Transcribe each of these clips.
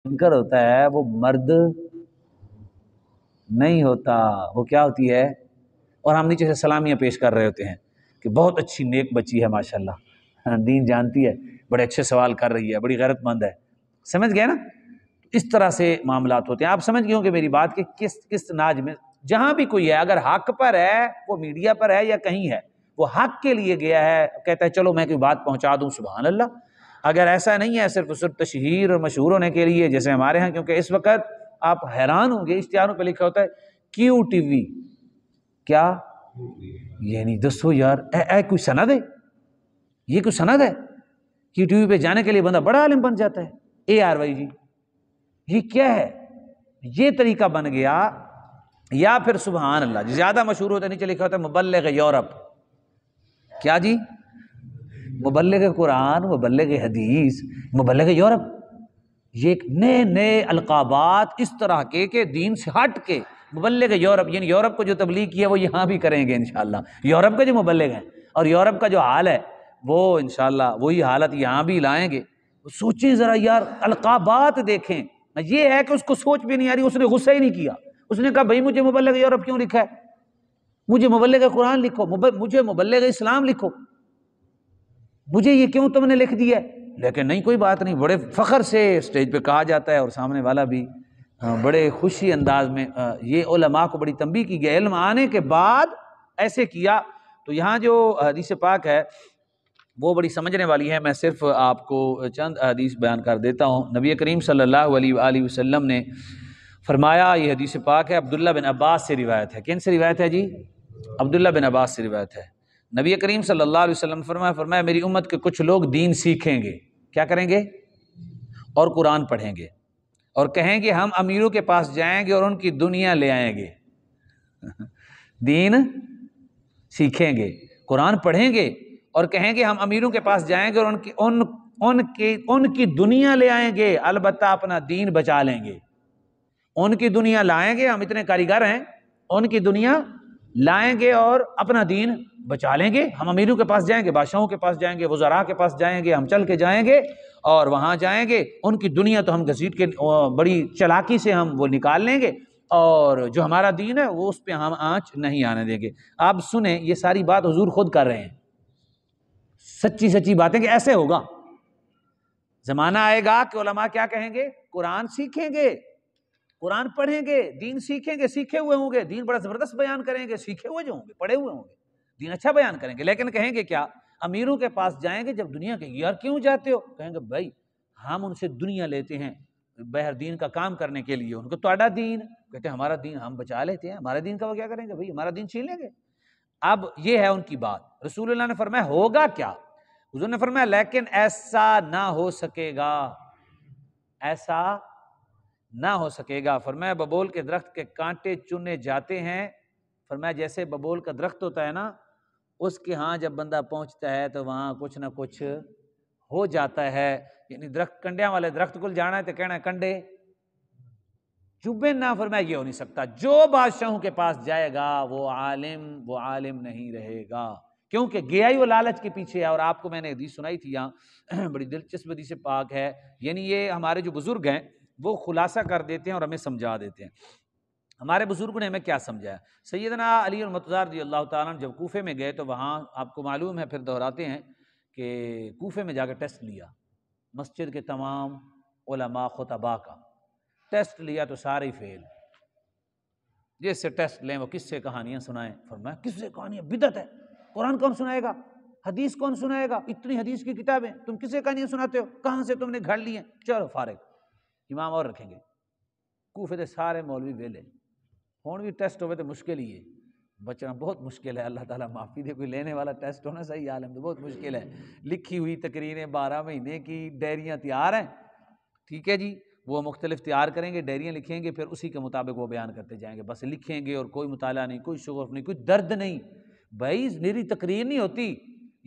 منکر ہوتا ہے وہ مرد نہیں ہوتا، وہ کیا ہوتی ہے؟ اور ہم نیچے سے سلامیاں پیش کر رہے ہوتے ہیں کہ بہت اچھی نیک بچی ہے ماشاءاللہ، دین جانتی ہے، بڑے اچھے سوال کر رہی ہے، بڑی غیرت مند ہے۔ سمجھ گئے نا؟ اس طرح سے معاملات ہوتے ہیں۔ آپ سمجھ گئے ہوں کہ میری بات کہ کس ناج میں جہاں بھی کوئی ہے اگر حق پر ہے، وہ میڈیا پر ہے یا کہیں ہے، وہ حق کے لیے گیا ہے، کہتا ہے چلو میں کوئی بات پہنچا دوں، سبحان اللہ۔ اگر ایسا نہیں ہے صرف تشہیر اور مشہور ہونے کے لیے جیسے ہمارے ہاں، کیونکہ اس وقت آپ حیران ہوں گے اشتہاروں پہ لکھا ہوتا ہے کیو ٹی وی، کیا یعنی دسو یار اے کوئی سند ہے؟ یہ کوئی سند ہے؟ کیو ٹی وی پہ جانے کے لیے بندہ بڑا عالم بن جاتا ہے؟ اے آر وائی جی یہ کیا ہے؟ یہ طریقہ بن گیا۔ یا پھر سبحان اللہ زیادہ مشہور ہوتا ہے نیچے لکھا ہوتا ہے مبلغ یورپ، کیا جی؟ مبلغ قرآن، مبلغ حدیث، مبلغ یورپ، یہ ایک نئے نئے القابات اس طرح کے دین سے ہٹ کے مبلغ یورپ، یعنی یورپ کو جو تبلیغ کیا وہ یہاں بھی کریں گے انشاءاللہ۔ یورپ کے جو مبلغ ہیں اور یورپ کا جو حال ہے وہ انشاءاللہ وہی حالت یہاں بھی لائیں گے۔ سوچیں ذرا یار، القابات دیکھیں۔ یہ ہے کہ اس کو سوچ بھی نہیں آ رہی، اس نے غصہ ہی نہیں کیا، اس نے کہا بھائی مجھے مبلغ یورپ کیوں لکھا ہے؟ مجھے مبلغ قرآن لکھو، مجھے مبلغ اسلام لکھو، مجھے یہ کیوں تم نے لکھ دیا ہے؟ لیکن نہیں، کوئی بات نہیں، بڑے فخر سے اسٹیج پہ کہا جاتا ہے اور سامنے والا بھی بڑے خوشی انداز میں۔ یہ علماء کو بڑی تنبیہ کی گئی، علم آنے کے بعد ایسے کیا۔ تو یہاں جو حدیث پاک ہے وہ بڑی سمجھنے والی ہے، میں صرف آپ کو چند حدیث بیان کر دیتا ہوں۔ نبی کریم صلی اللہ علیہ وآلہ وسلم نے فرمایا، یہ حدیث پاک ہے، عبداللہ بن عباس سے روایت ہے۔ کن سے روایت ہے جی؟ عبداللہ بن عباس سے روایت ہے۔ نبی کریم صلی اللہ علیہ وسلم فرمایا میری امت کے کچھ لوگ دین سیکھیں گے، کیا کریں گے؟ اور قرآن پڑھیں گے، اور کہیں گے ہم امیروں کے پاس جائیں گے اور ان کی دنیا لے آئیں گے۔ دین سیکھیں گے، قرآن پڑھیں گے، اور کہیں گے ہم امیروں کے پاس جائیں گے اور ان کی دنیا لے آئیں گے، البتہ اپنا دین بچا لیں گے۔ ان کی دنیا لائیں گے، ہم اتنے کاریگر ہیں، ان کی دنیا لائیں گے اور اپنا دین بچا لیں گے۔ ہم امیروں کے پاس جائیں گے، بادشاہوں کے پاس جائیں گے، وزراء کے پاس جائیں گے، ہم چل کے جائیں گے اور وہاں جائیں گے، ان کی دنیا تو ہم گھسیٹ کے بڑی چلاکی سے ہم وہ نکال لیں گے، اور جو ہمارا دین ہے وہ اس پہ ہم آنچ نہیں آنے دیں گے۔ آپ سنیں، یہ ساری بات حضور خود کر رہے ہیں، سچی سچی باتیں کہ ایسے ہوگا۔ زمانہ آئے گا کہ علماء کیا کہیں گے؟ قرآن سیکھیں گے، قرآن پڑھیں گے، دین سیکھیں گے، سیکھے ہوئے ہوں گے، دین بڑا زبردست بیان کریں گے، سیکھے ہوئے جو ہوں گے، پڑھے ہوئے ہوں گے، دین اچھا بیان کریں گے، لیکن کہیں گے کیا؟ امیروں کے پاس جائیں گے جب دنیا کے، یار کیوں جاتے ہو؟ کہیں گے بھائی ہم ان سے دنیا لیتے ہیں بہر دین کا کام کرنے کے لیے، ان کو تہاڈا دین، کہتے ہیں ہمارا دین ہم بچا لیتے ہیں، ہمارے دین کا وہ کیا کریں گے؟ بھائی ہمارا دین چھین لیں گے۔ اب یہ ہے ان کی بات۔ رسول اللہ نے فرمایا ہوگا کیا؟ حضور نے فرمایا لیکن ایسا نہ ہو سکے گا، ایسا نہ ہو سکے گا۔ فرمایا ببول کے درخت کے کانٹے چنے جاتے ہیں، فرمایا جیسے ببول کا درخت ہوتا ہے نا، اس کے ہاں جب بندہ پہنچتا ہے تو وہاں کچھ نہ کچھ ہو جاتا ہے، یعنی درخت کنڈیاں والے درخت کو جانا ہے تو کہنا ہے کنڈے چوبے نہ، فرمایا یہ ہو نہیں سکتا۔ جو بادشاہوں کے پاس جائے گا وہ عالم نہیں رہے گا، کیونکہ گیا ہی وہ لالچ کے پیچھے ہے۔ اور آپ کو میں نے حدیث سنائی تھی یہاں، بڑی دلچسپ حدیث پاک ہے، یعنی یہ ہمارے جو بزرگ ہیں وہ خلاصہ کر دیتے ہیں اور ہمیں سمجھا دیتے ہیں۔ ہمارے بزرگوں نے ہمیں کیا سمجھایا؟ سیدنا علی المرتضیٰ رضی اللہ تعالیٰ عنہ جب کوفے میں گئے تو وہاں آپ کو معلوم ہے، پھر دہراتے ہیں کہ کوفے میں جا کے ٹیسٹ لیا، مسجد کے تمام علماء خطباء کا ٹیسٹ لیا تو سارے فیل۔ جس سے ٹیسٹ لیں وہ کس سے کہانیاں سنائیں؟ فرمایا کس سے کہانیاں؟ بدعت ہے، قرآن کون سنائے گا؟ حدیث کون سنائے گا؟ اتنی حدیث کی کتابیں، تم کس سے کہانیاں سناتے ہو؟ کہاں سے تم نے گھڑ لی ہیں؟ چلو فارغ، امام اور رکھیں گے۔ کوفے دے سارے مولوی ویلے، ہون بھی ٹیسٹ ہوئے تو مشکل ہی ہے، بچنا بہت مشکل ہے، اللہ تعالیٰ معافی دے، کوئی لینے والا ٹیسٹ ہونا صحیح عالم تو بہت مشکل ہے۔ لکھی ہوئی تقریریں 12 مہینے کی ڈائریاں تیار ہیں، ٹھیک ہے جی، وہ مختلف تیار کریں گے، ڈائریاں لکھیں گے، پھر اسی کے مطابق وہ بیان کرتے جائیں گے، بس لکھیں گے اور کوئی مطالعہ نہیں، کوئی شغف نہیں، کوئی درد نہیں۔ بھائی میری تقریر نہیں ہوتی،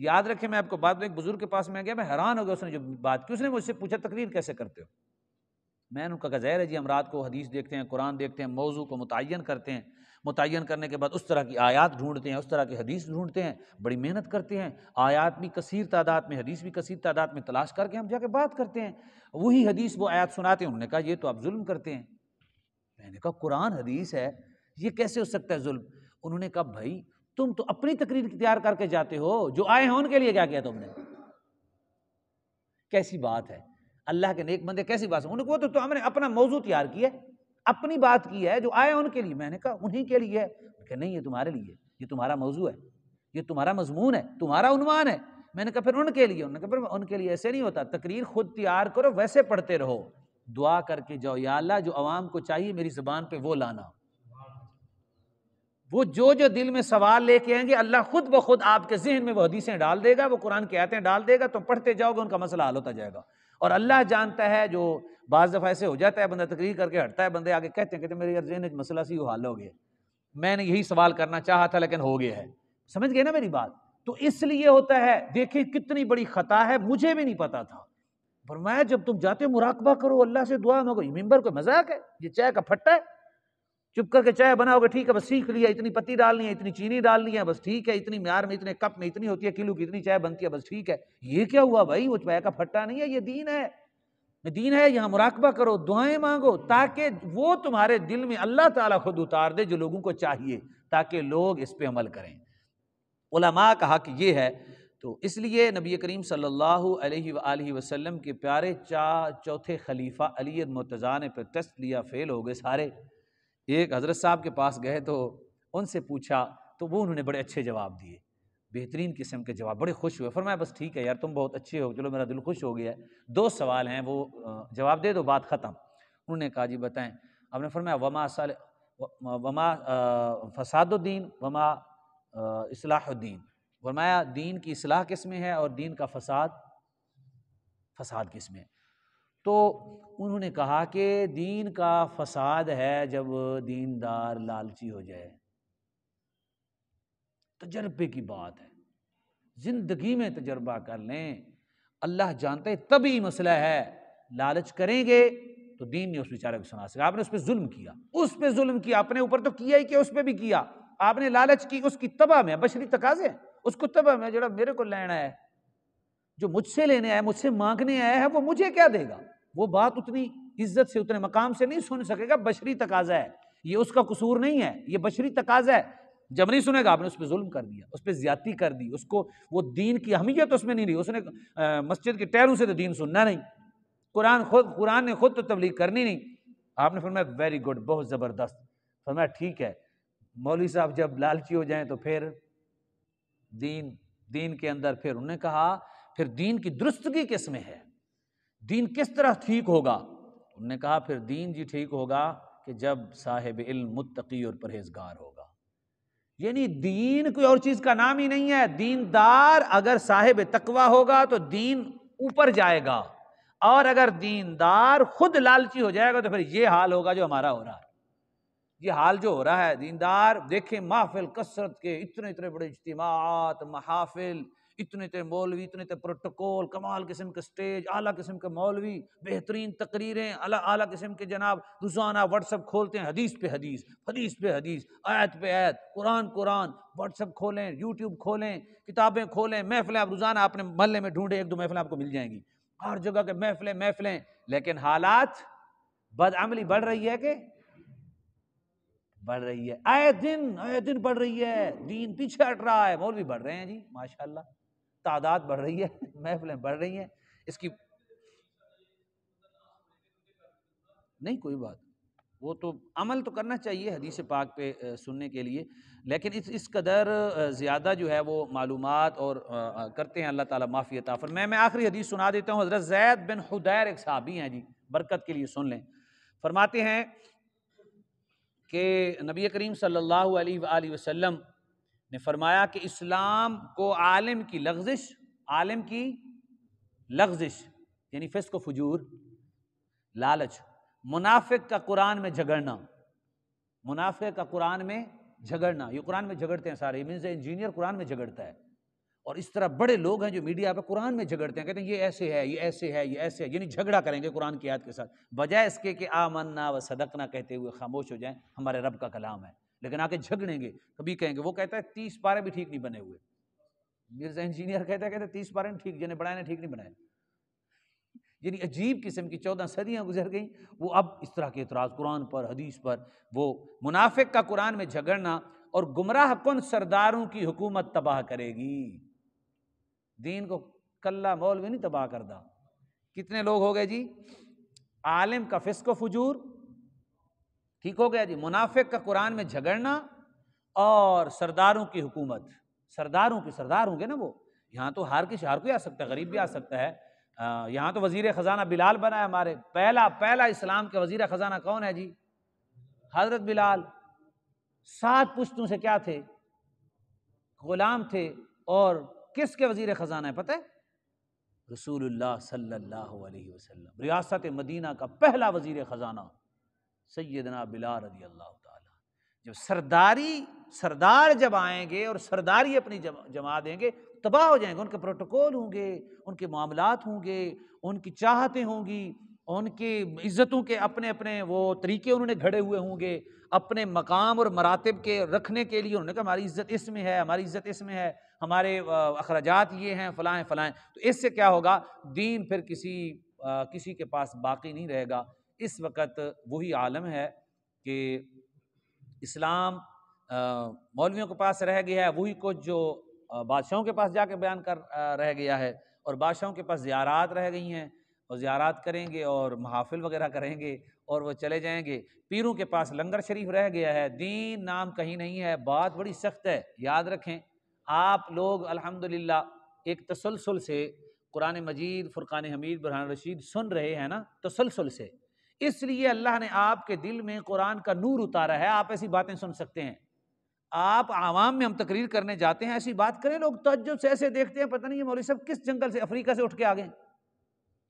یاد رکھیں، میں آپ کو بات، ایک بزرگ کے پاس میں گیا، میں حیران ہو گیا، اس نے جو بات کی، اس نے مجھ سے پوچھا تقریر کیسے کرتے ہو؟ میں نے ان کا کہا ظاہر ہے جی ہم رات کو حدیث دیکھتے ہیں، قرآن دیکھتے ہیں، موضوع کو متعین کرتے ہیں، متعین کرنے کے بعد اس طرح کی آیات ڈھونڈتے ہیں، اس طرح کی حدیث ڈھونڈتے ہیں، بڑی محنت کرتے ہیں، آیات بھی کثیر تعداد میں، حدیث بھی کثیر تعداد میں تلاش کر کے ہم جا کے بات کرتے ہیں، وہی حدیث وہ آیات سناتے ہیں۔ انہوں نے کہا یہ تو آپ ظلم کرتے ہیں۔ میں نے کہا قرآن حدیث ہے، یہ کیسے ہو سکتا ہے ظلم؟ انہوں نے کہا بھائی تم تو اپنی تقریر تیار کر کے جاتے ہو، جو آئے ہیں ان کے لیے کیا کیا تم نے؟ کیسی بات ہے؟ اللہ کے نیک بندے کیسی بات ہے؟ انہوں نے کہا تو ہم نے اپنا موضوع تیار کیا ہے، اپنی بات کی ہے، جو آئے ان کے لیے۔ میں نے کہا انہی کے لیے ہے؟ کہ نہیں یہ تمہارے لیے، یہ تمہارا موضوع ہے، یہ تمہارا مضمون ہے، تمہارا عنوان ہے۔ میں نے کہا پھر ان کے لیے؟ انہوں نے کہا پھر ان کے لیے ایسے نہیں ہوتا، تقریر خود تیار کرو، ویسے پڑھتے رہو، دعا کر کے جاؤ یا اللہ جو عوام کو چاہیے میری زبان پہ وہ لانا، وہ جو دل میں سوال لے کے آئیں گے اللہ خود بخود آپ کے ذہن میں وہ حدیثیں ڈال دے گا، وہ قرآن کی آیتیں ڈال دے گا، تم پڑھتے جاؤ گے، ان کا مسئلہ حل ہوتا جائے گا۔ اور اللہ جانتا ہے، جو بعض دفعہ ایسے ہو جاتا ہے بندہ تقریر کر کے ہٹتا ہے، بندے آگے کہتے ہیں میرے ذہن میں مسئلہ سی وہ حل ہو گیا، میں نے یہی سوال کرنا چاہا تھا لیکن ہو گیا ہے۔ سمجھ گئے نا میری بات؟ تو اس لیے ہوتا ہے، دیکھیں کتنی بڑی خطا ہے، مجھے بھی نہیں پتا تھا۔ فرمایا جب تم جاتے مراقبہ کرو، اللہ سے دعا مانگو۔ یہ ممبر کوئی مذاق ہے؟ یہ چائے کا پھٹا ہے؟ چپ کر کے چائے بناؤ گے، ٹھیک ہے بس سیکھ لیا، اتنی پتی ڈالنی ہے، اتنی چینی ڈالنی ہے، بس ٹھیک ہے، اتنی معیار میں، اتنے کپ میں اتنی ہوتی ہے، کلو کی اتنی چائے بنتی ہے، بس ٹھیک ہے۔ یہ کیا ہوا بھائی؟ وہ چائے کا پھٹا نہیں ہے، یہ دین ہے، دین ہے۔ یہاں مراقبہ کرو، دعائیں مانگو، تاکہ وہ تمہارے دل میں اللہ تعالیٰ خود اتار دے جو لوگوں کو چاہیے، تاکہ لوگ اس پہ عمل کریں۔ علماء کا حق یہ ہے۔ تو اس لیے نبی کریم صلی اللہ علیہ وآلہ وسلم کے پیارے چوتھے خلیفہ علی المرتضیٰ نے پہ ٹیسٹ لیا، فیل ہو گئے سارے۔ ایک حضرت صاحب کے پاس گئے تو ان سے پوچھا تو وہ انہوں نے بڑے اچھے جواب دیے، بہترین قسم کے جواب، بڑے خوش ہوئے۔ فرمایا بس ٹھیک ہے یار تم بہت اچھے ہو، چلو میرا دل خوش ہو گیا ہے، 2 سوال ہیں وہ جواب دے دو، بات ختم۔ انہوں نے کہا جی بتائیں۔ آپ نے فرمایا وما فساد الدین وما اصلاح الدین۔ فرمایا دین کی اصلاح کس میں ہے اور دین کا فساد کس میں ہے؟ تو انہوں نے کہا کہ دین کا فساد ہے جب دیندار لالچی ہو جائے۔ تجربے کی بات ہے، زندگی میں تجربہ کر لیں، اللہ جانتے تبھی مسئلہ ہے۔ لالچ کریں گے تو دین نہیں اس بیچارے کو سنا سکا۔ آپ نے اس پہ ظلم کیا، اس پہ ظلم کیا، اپنے اوپر تو کیا ہی کیا، اس پہ بھی کیا۔ آپ نے لالچ کی، اس کی تباہ میں بشری تقاضے، اس کو تباہ میں جڑا میرے کو لینا ہے، جو مجھ سے لینے آیا، مجھ سے مانگنے آیا ہے، وہ مجھے کیا دے گا؟ وہ بات اتنی عزت سے، اتنے مقام سے نہیں سن سکے گا، بشری تقاضا ہے، یہ اس کا قصور نہیں ہے، یہ بشری تقاضا ہے۔ جب نہیں سنے گا، آپ نے اس پہ ظلم کر دیا، اس پہ زیادتی کر دی، اس کو وہ دین کی اہمیت اس میں نہیں رہی، اس نے مسجد کے ٹیروں سے تو دین سننا نہیں، قرآن نے خود تو تبلیغ کرنی نہیں۔ آپ نے فرمایا ویری گڈ، بہت زبردست۔ فرمایا ٹھیک ہے، مولوی صاحب جب لالچی ہو جائیں تو پھر دین کے اندر، پھر انہوں نے کہا پھر دین کی درستگی کس میں ہے، دین کس طرح ٹھیک ہوگا؟ انہوں نے کہا پھر دین جی ٹھیک ہوگا کہ جب صاحب علم متقی اور پرہیزگار ہوگا۔ یعنی دین کوئی اور چیز کا نام ہی نہیں ہے، دیندار اگر صاحب تقوی ہوگا تو دین اوپر جائے گا، اور اگر دیندار خود لالچی ہو جائے گا تو پھر یہ حال ہوگا جو ہمارا ہو رہا ہے۔ یہ حال جو ہو رہا ہے، دیندار دیکھیں محفل کثرت کے، اتنے بڑے اجتماعات، محافل، اتنے مولوی، اتنے پروٹوکول، کمال قسم کے سٹیج، اعلیٰ قسم کے مولوی، بہترین تقریریں، اعلیٰ قسم کے جناب روزانہ واٹس ایپ کھولتے ہیں، حدیث پہ حدیث، حدیث پہ حدیث، آیت پہ آیت، قرآن، واٹس ایپ کھولیں، یوٹیوب کھولیں، کتابیں کھولیں، محفلیں آپ روزانہ اپنے محلے میں ڈھونڈیں، 1-2 محفلیں آپ کو مل جائیں گی، ہر جگہ کے محفلیں، لیکن حالات بدعملی بڑھ رہی ہے کہ بڑھ رہی ہے؟ آئے دن بڑھ رہی ہے، دین پیچھے ہٹ رہا ہے، مولوی بڑھ رہے ہیں جی ماشاءاللہ، تعداد بڑھ رہی ہے، محفلیں بڑھ رہی ہیں، اس کی نہیں کوئی بات، وہ تو عمل تو کرنا چاہیے حدیث پاک پہ سننے کے لیے، لیکن اس قدر زیادہ جو ہے وہ معلومات اور کرتے ہیں، اللہ تعالیٰ معافی عطا فرمائے۔ میں آخری حدیث سنا دیتا ہوں، حضرت زید بن حدیر ایک صحابی ہیں جی، برکت کے لیے سن لیں۔ فرماتے ہیں کہ نبی کریم صلی اللہ علیہ وآلہ وسلم نے فرمایا کہ اسلام کو عالم کی لغزش یعنی فسق و فجور، لالچ، منافق کا قرآن میں جھگڑنا، یہ قرآن میں جھگڑتے ہیں سارے، انجینئر قرآن میں جھگڑتا ہے، اور اس طرح بڑے لوگ ہیں جو میڈیا پہ قرآن میں جھگڑتے ہیں، کہتے ہیں یہ ایسے ہے، یہ ایسے ہے، یہ ایسے ہے، یعنی جھگڑا کریں گے قرآن کی آیت کے ساتھ، بجائے اس کے کہ آمنا و صدقنا کہتے ہوئے خاموش ہو جائیں، ہمارے رب کا کلام ہے، لیکن آ کے جھگڑیں گے، کبھی کہیں گے وہ کہتا ہے 30 پارے بھی ٹھیک نہیں بنے ہوئے، مرزا انجینئر کہتے ہیں 30 پارے ٹھیک جنہیں بنائے نے ٹھیک نہیں بنائے، یعنی عجیب قسم کی 14 صدیاں گزر گئیں، وہ اب اس طرح کے اعتراض قرآن پر، حدیث پر، وہ منافق کا قرآن میں جھگڑنا اور گمراہ کن سرداروں کی حکومت تباہ کرے گی، دین کو کلہ مولوی نہیں تباہ کردا۔ کتنے لوگ ہو گئے جی؟ عالم کا فسق و فجور ٹھیک ہو گیا جی، منافق کا قرآن میں جھگڑنا اور سرداروں کی حکومت، سرداروں کی سردار ہوں گے نا وہ، یہاں تو ہر کوئی آ سکتا ہے، غریب بھی آ سکتا ہے، یہاں تو وزیر خزانہ بلال بنا ہے ہمارے، پہلا اسلام کے وزیر خزانہ کون ہے جی؟ حضرت بلال، 7 پشتوں سے کیا تھے؟ غلام تھے، اور کس کے وزیر خزانہ ہے پتہ ہے؟ رسول اللہ صلی اللہ علیہ وسلم، ریاست مدینہ کا پہلا وزیر خزانہ سیدنا بلال رضی اللہ تعالی۔ جب سردار جب آئیں گے اور سرداری اپنی جما دیں گے، تباہ ہو جائیں گے، ان کے پروٹوکول ہوں گے، ان کے معاملات ہوں گے، ان کی چاہتیں ہوں گی، ان کی عزتوں کے اپنے وہ طریقے انہوں نے گھڑے ہوئے ہوں گے، اپنے مقام اور مراتب کے رکھنے کے لیے انہوں نے کہا ہماری عزت اس میں ہے، ہماری عزت اس میں ہے، ہمارے اخراجات یہ ہیں، فلاں فلاں، تو اس سے کیا ہوگا؟ دین پھر کسی کے پاس باقی نہیں رہے گا۔ اس وقت وہی عالم ہے کہ اسلام مولویوں کے پاس رہ گیا ہے، وہی کچھ جو بادشاہوں کے پاس جا کے بیان کر رہ گیا ہے، اور بادشاہوں کے پاس زیارات رہ گئی ہیں، اور زیارات کریں گے اور محافل وغیرہ کریں گے اور وہ چلے جائیں گے۔ پیروں کے پاس لنگر شریف رہ گیا ہے، دین نام کہیں نہیں ہے۔ بات بڑی سخت ہے، یاد رکھیں، آپ لوگ الحمدللہ ایک تسلسل سے قرآن مجید، فرقان حمید، برہان رشید سن رہے ہیں نا، تسلسل سے، اس لیے اللہ نے آپ کے دل میں قرآن کا نور اتارا ہے، آپ ایسی باتیں سن سکتے ہیں۔ آپ عوام میں ہم تقریر کرنے جاتے ہیں، ایسی بات کریں، لوگ تعجب سے ایسے دیکھتے ہیں، پتہ نہیں یہ مولوی صاحب کس جنگل سے، افریقہ سے اٹھ کے آ گئے،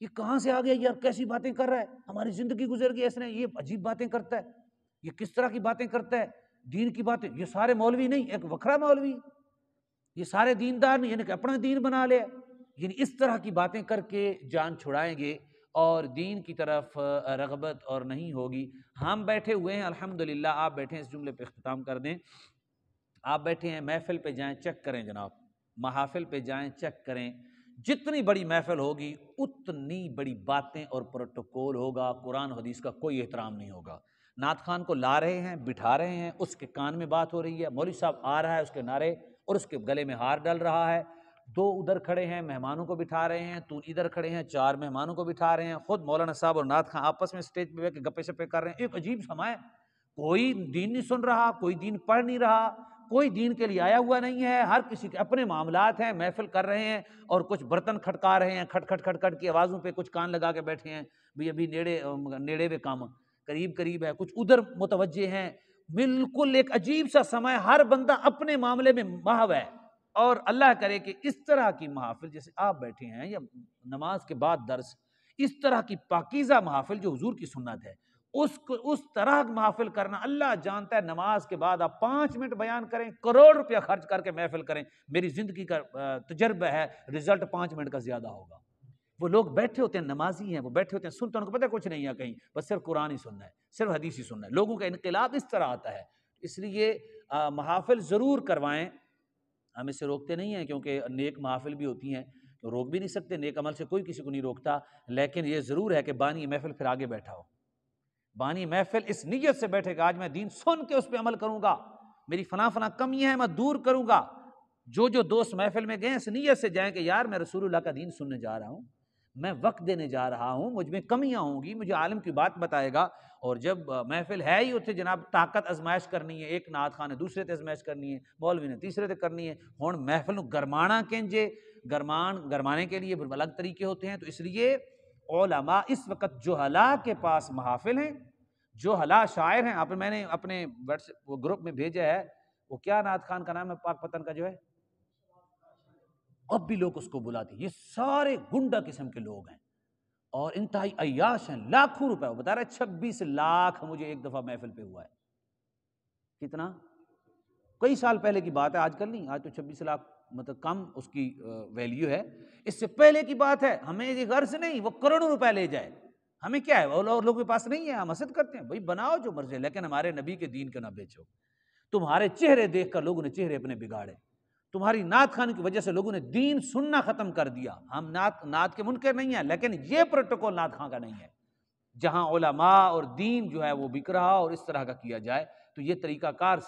یہ کہاں سے آ گیا یار، کیسی باتیں کر رہا ہے، ہماری زندگی گزر گئی اس نے، یہ عجیب باتیں کرتا ہے، یہ کس طرح کی باتیں کرتا ہے، دین کی باتیں، یہ سارے مولوی نہیں، ایک وکھرا مولوی، یہ سارے دیندار نہیں، یعنی کہ اپنا دین بنا لے، یعنی اس طرح کی باتیں کر کے جان چھڑائیں گے اور دین کی طرف رغبت اور نہیں ہوگی۔ ہم بیٹھے ہوئے ہیں الحمدللہ، آپ بیٹھے ہیں، اس جملے پہ اختتام کر دیں، آپ بیٹھے ہیں، محفل پہ جائیں چیک کریں جناب، محافل پہ جائیں چیک کریں، جتنی بڑی محفل ہوگی اتنی بڑی باتیں اور پروٹوکول ہوگا، قرآن حدیث کا کوئی احترام نہیں ہوگا۔ نعت خان کو لا رہے ہیں، بٹھا رہے ہیں، اس کے کان میں بات ہو رہی ہے، مولوی صاحب آ رہا ہے، اس کے نعرے اور اس کے گلے میں ہار ڈل رہا ہے، 2 ادھر کھڑے ہیں مہمانوں کو بٹھا رہے ہیں، 2 ادھر کھڑے ہیں 4 مہمانوں کو بٹھا رہے ہیں، خود مولانا صاحب اور نعت خان آپس میں اسٹیج پہ بیٹھ کے گپے شپے کر رہے ہیں، ایک عجیب سما ہے، کوئی دین نہیں سن رہا، کوئی دین پڑھ نہیں رہا، کوئی دین کے لیے آیا ہوا نہیں ہے، ہر کسی کے اپنے معاملات ہیں، محفل کر رہے ہیں اور کچھ برتن کھٹکا رہے ہیں، کھٹ کھٹ کھٹ کھٹ کی آوازوں پہ کچھ کان لگا کے بیٹھے ہیں، بھی ابھی نیڑے وے کام قریب ہے، کچھ ادھر متوجہ ہیں، بالکل ایک عجیب سا سما ہے، ہر بندہ اپنے معاملے میں محو ہے۔ اور اللہ کرے کہ اس طرح کی محافل جیسے آپ بیٹھے ہیں یا نماز کے بعد درس، اس طرح کی پاکیزہ محافل جو حضور کی سنت ہے، اس طرح محافل کرنا، اللہ جانتا ہے، نماز کے بعد آپ 5 منٹ بیان کریں، کروڑ روپیہ خرچ کر کے محفل کریں، میری زندگی کا تجربہ ہے، رزلٹ 5 منٹ کا زیادہ ہوگا۔ وہ لوگ بیٹھے ہوتے ہیں، نمازی ہیں، وہ بیٹھے ہوتے ہیں، سنتے ہیں، ان کو پتہ کچھ نہیں ہے کہیں، بس صرف قرآن ہی سننا ہے، صرف حدیث ہی سننا ہے۔ لوگوں کا انقلاب اس طرح آتا ہے، اس لیے محافل ضرور کروائیں، ہم اس سے روکتے نہیں ہیں، کیونکہ نیک محافل بھی ہوتی ہیں، تو روک بھی نہیں سکتے، نیک عمل سے کوئی کسی کو نہیں روکتا، لیکن یہ ضرور ہے کہ بانی محفل پھر آگے بیٹھا ہو، بانی محفل اس نیت سے بیٹھے کہ آج میں دین سن کے اس پہ عمل کروں گا، میری فلاں کمیاں ہیں میں دور کروں گا۔ جو دوست محفل میں گئے اس نیت سے جائیں کہ یار میں رسول اللہ کا دین سننے جا رہا ہوں، میں وقت دینے جا رہا ہوں، مجھ میں کمیاں ہوں گی، مجھے عالم کی بات بتائے گا، اور جب محفل ہے ہی اتنے جناب طاقت ازمائش کرنی ہے، ایک نعت خان نے دوسرے تے ازمائش کرنی ہے، مولوی نے تیسرے تے کرنی ہے، ہن محفل نو گرمانا کنجے، گرمانے کے لیے الگ طریقے ہوتے ہیں، تو اس لیے علماء اس وقت جہلاء کے پاس محافل ہیں، جہلاء شاعر ہیں، میں نے اپنے گروپ میں بھیجا ہے، وہ کیا نعت خان کا نام ہے پاک پتن کا جو ہے، اب بھی لوگ اس کو بلاتے ہیں، یہ سارے گنڈا قسم کے لوگ ہیں اور انتہائی عیاش ہیں، لاکھوں روپے، وہ بتا رہا ہے 26 لاکھ مجھے ایک دفعہ محفل پہ ہوا ہے، کتنا؟ کئی سال پہلے کی بات ہے، آج کل نہیں، آج تو 26 لاکھ مطلب کم اس کی ویلیو ہے. اس سے پہلے کی بات ہے ہمیں یہ غرض نہیں وہ کروڑوں روپے لے جائے، ہمیں کیا ہے وہ لوگوں کے پاس نہیں ہے، ہم حسد کرتے ہیں. بھائی بناؤ جو مرضی، لیکن ہمارے نبی کے دین کو نہ بیچو. تمہارے چہرے دیکھ کر لوگوں نے چہرے اپنے بگاڑے، تمہاری نعت خوانی کی وجہ سے لوگوں نے دین سننا ختم کر دیا. ہم نعت کے منکر نہیں ہیں، لیکن یہ پروٹوکول نعت خواں کا نہیں ہے. جہاں علماء اور دین جو ہے وہ بک رہا اور اس طرح کا کیا جائے تو یہ طریقہ کار